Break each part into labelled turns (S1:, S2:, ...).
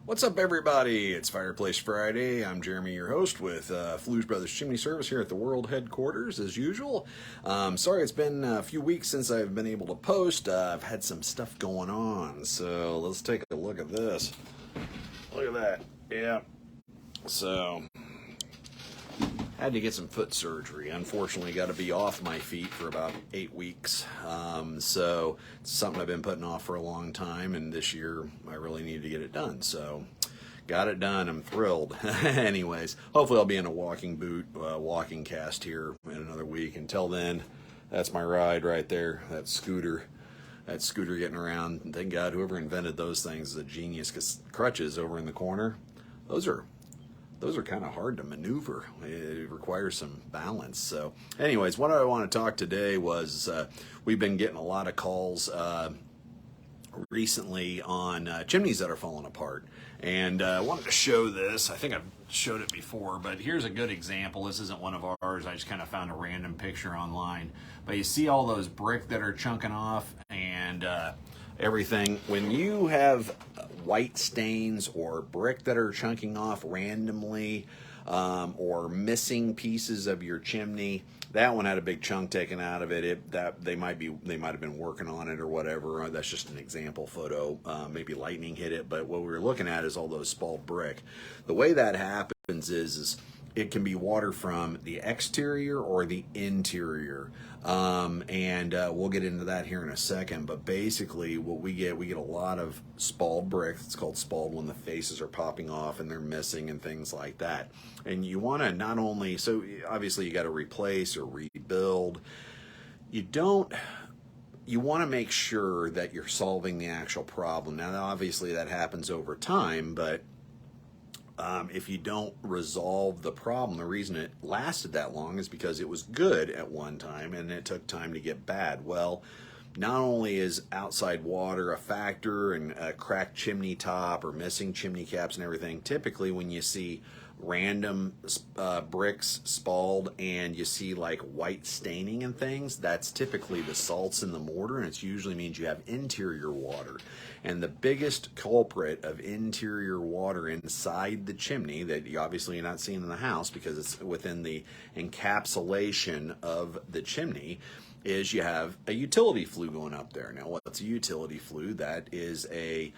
S1: What's up, everybody? It's Fireplace Friday. I'm Jeremy, your host, with Flues Brothers Chimney Service here at the World Headquarters, as usual. Sorry, it's been a few weeks since I've been able to post. I've had some stuff going on, so let's take a look at this. Look at that. Yeah. So, had to get some foot surgery. Unfortunately, got to be off my feet for about 8 weeks. So it's something I've been putting off for a long time, and this year I really needed to get it done. So got it done. I'm thrilled. Anyways, hopefully I'll be in a walking boot, walking cast here in another week. Until then, that's my ride right there. That scooter getting around. Thank God whoever invented those things is a genius, because crutches over in the corner, those are kind of hard to maneuver. It requires some balance. So anyways, what I want to talk today was we've been getting a lot of calls recently on chimneys that are falling apart. And I wanted to show this. I think I've showed it before, but here's a good example. This isn't one of ours. I just kind of found a random picture online. But you see all those brick that are chunking off and everything. When you have white stains or brick that are chunking off randomly, or missing pieces of your chimney, that one had a big chunk taken out of it. They might have been working on it or whatever. That's just an example photo. Maybe lightning hit it, but what we were looking at is all those spalled brick. The way that happens is it can be water from the exterior or the interior. And we'll get into that here in a second. But basically what we get a lot of spalled brick. It's called spalled when the faces are popping off and they're missing and things like that. And you want to not only, so obviously you got to replace or rebuild. You want to make sure that you're solving the actual problem. Now, obviously that happens over time, but if you don't resolve the problem, the reason it lasted that long is because it was good at one time and it took time to get bad. Well, not only is outside water a factor and a cracked chimney top or missing chimney caps and everything, typically when you see random bricks spalled and you see like white staining and things, that's typically the salts in the mortar, and it usually means you have interior water. And the biggest culprit of interior water inside the chimney that you obviously are not seeing in the house because it's within the encapsulation of the chimney is you have a utility flue going up there. Now, what's a utility flue? That is a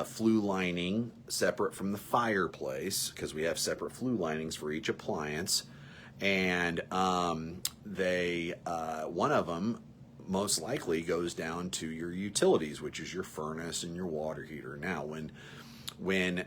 S1: flue lining separate from the fireplace, because we have separate flue linings for each appliance. And one of them most likely goes down to your utilities, which is your furnace and your water heater. Now, when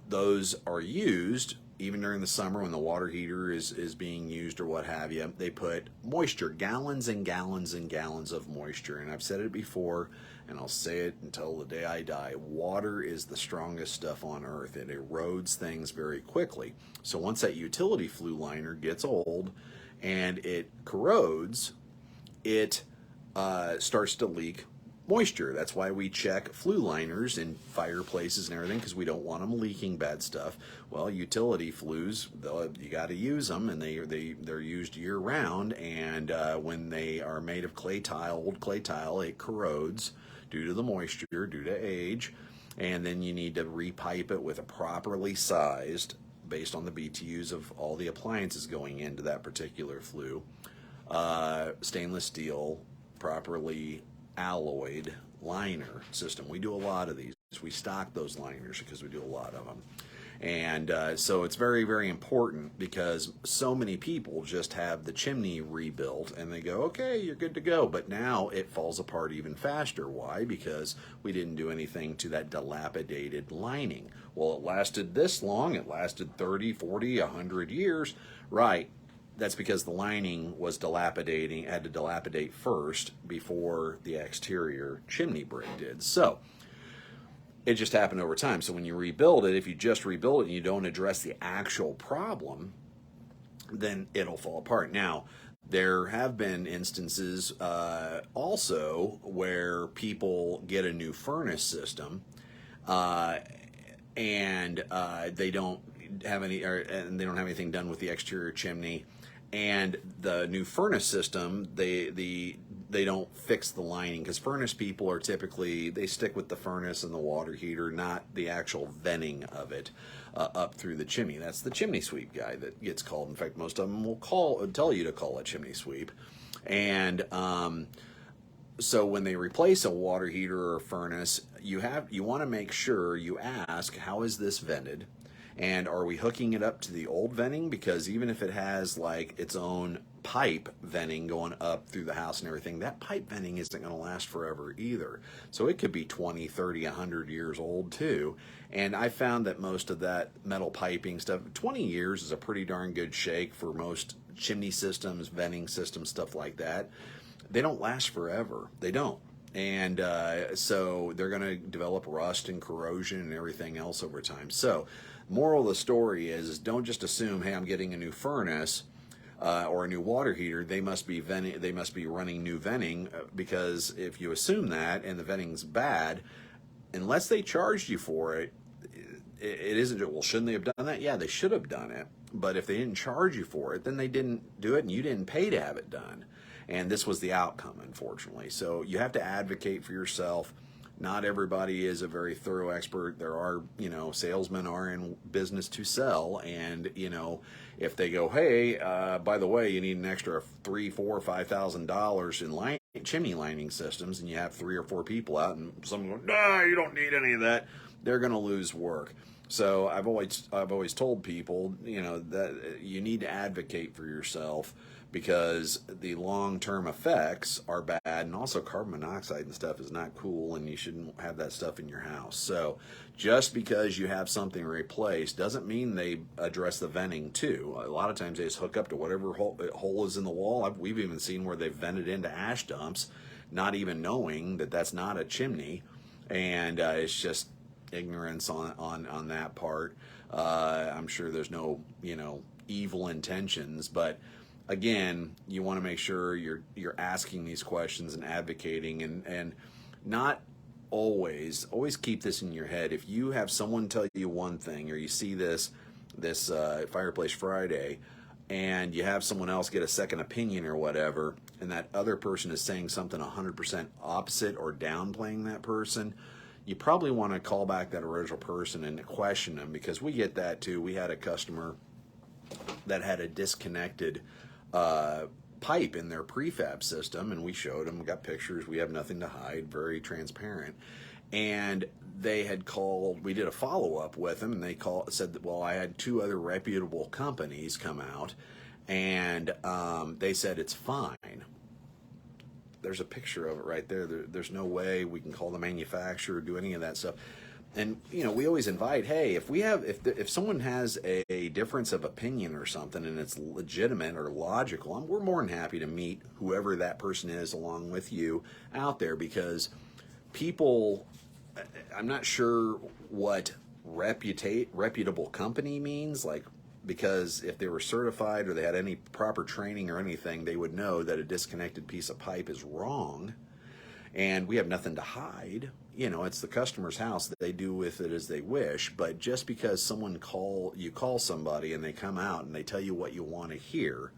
S1: those are used, even during the summer when the water heater is being used or what have you, they put moisture, gallons and gallons and gallons of moisture. And I've said it before, and I'll say it until the day I die. Water is the strongest stuff on earth. It erodes things very quickly. So once that utility flue liner gets old and it corrodes, it starts to leak moisture. That's why we check flue liners in fireplaces and everything, because we don't want them leaking bad stuff. Well, utility flues, you got to use them, and they're used year round. And when they are made of clay tile, old clay tile, it corrodes due to the moisture, due to age. And then you need to repipe it with a properly sized, based on the BTUs of all the appliances going into that particular flue, stainless steel, properly alloyed liner system. We do a lot of these. We stock those liners because we do a lot of them. And so it's very, very important, because so many people just have the chimney rebuilt and they go, okay, you're good to go. But now it falls apart even faster. Why? Because we didn't do anything to that dilapidated lining. Well, it lasted this long. It lasted 30, 40, 100 years. Right. That's because the lining was dilapidating, had to dilapidate first before the exterior chimney brick did. So it just happened over time. So when you rebuild it, if you just rebuild it and you don't address the actual problem, then it'll fall apart. Now, there have been instances also where people get a new furnace system and they don't have anything done with the exterior chimney. And the new furnace system, the fix the lining, because furnace people are typically, they stick with the furnace and the water heater, not the actual venting of it up through the chimney. That's the chimney sweep guy that gets called. In fact, most of them will tell you to call it chimney sweep. And so when they replace a water heater or a furnace, you want to make sure you ask, how is this vented? And are we hooking it up to the old venting? Because even if it has like its own pipe venting going up through the house and everything, that pipe venting isn't going to last forever either. So it could be 20, 30, 100 years old too. And I found that most of that metal piping stuff, 20 years is a pretty darn good shake for most chimney systems, venting systems, stuff like that. They don't last forever. They don't. And so they're going to develop rust and corrosion and everything else over time. So moral of the story is don't just assume, hey, I'm getting a new furnace or a new water heater, they must be running new venting, because if you assume that and the venting's bad, unless they charged you for it, it isn't, well, shouldn't they have done that? Yeah, they should have done it. But if they didn't charge you for it, then they didn't do it and you didn't pay to have it done. And this was the outcome, unfortunately. So you have to advocate for yourself. Not everybody is a very thorough expert. There are, salesmen are in business to sell. And, if they go, hey, by the way, you need an extra $3,000, $4,000, $5,000 in chimney lining systems, and you have 3 or 4 people out, and someone goes, nah, you don't need any of that, they're going to lose work. So I've always told people, that you need to advocate for yourself, because the long-term effects are bad, and also carbon monoxide and stuff is not cool, and you shouldn't have that stuff in your house. So just because you have something replaced doesn't mean they address the venting too. A lot of times they just hook up to whatever hole is in the wall. We've even seen where they've vented into ash dumps, not even knowing that that's not a chimney, and it's just ignorance on that part. I'm sure there's no evil intentions, but again, you want to make sure you're asking these questions and advocating, and not always keep this in your head. If you have someone tell you one thing, or you see this Fireplace Friday, and you have someone else get a second opinion or whatever, and that other person is saying something 100% opposite or downplaying that person, you probably want to call back that original person and question them, because we get that too. We had a customer that had a disconnected pipe in their prefab system, and we showed them, got pictures, we have nothing to hide, very transparent. And they had called, we did a follow-up with them, and they said that, well, I had 2 other reputable companies come out, and they said it's fine. There's a picture of it right there. There's no way we can call the manufacturer, do any of that stuff. And we always invite, hey, if someone has a difference of opinion or something, and it's legitimate or logical, we're more than happy to meet whoever that person is along with you out there, because people, I'm not sure what reputable company means, like, because if they were certified or they had any proper training or anything, they would know that a disconnected piece of pipe is wrong. And we have nothing to hide. It's the customer's house. They do with it as they wish. But just because you call somebody and they come out and they tell you what you want to hear,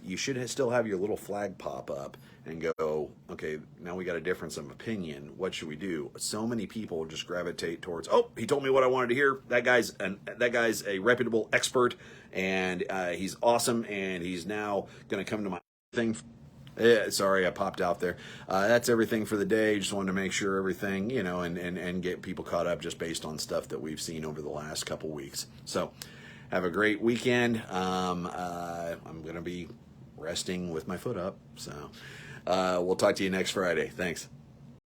S1: you should still have your little flag pop up and go, okay, now we got a difference of opinion. What should we do? So many people just gravitate towards, oh, he told me what I wanted to hear. That guy's a reputable expert, and he's awesome, and he's now going to come to my thing. Sorry, I popped out there. That's everything for the day. Just wanted to make sure everything, and get people caught up just based on stuff that we've seen over the last couple weeks. So have a great weekend. I'm going to be resting with my foot up. So we'll talk to you next Friday. Thanks.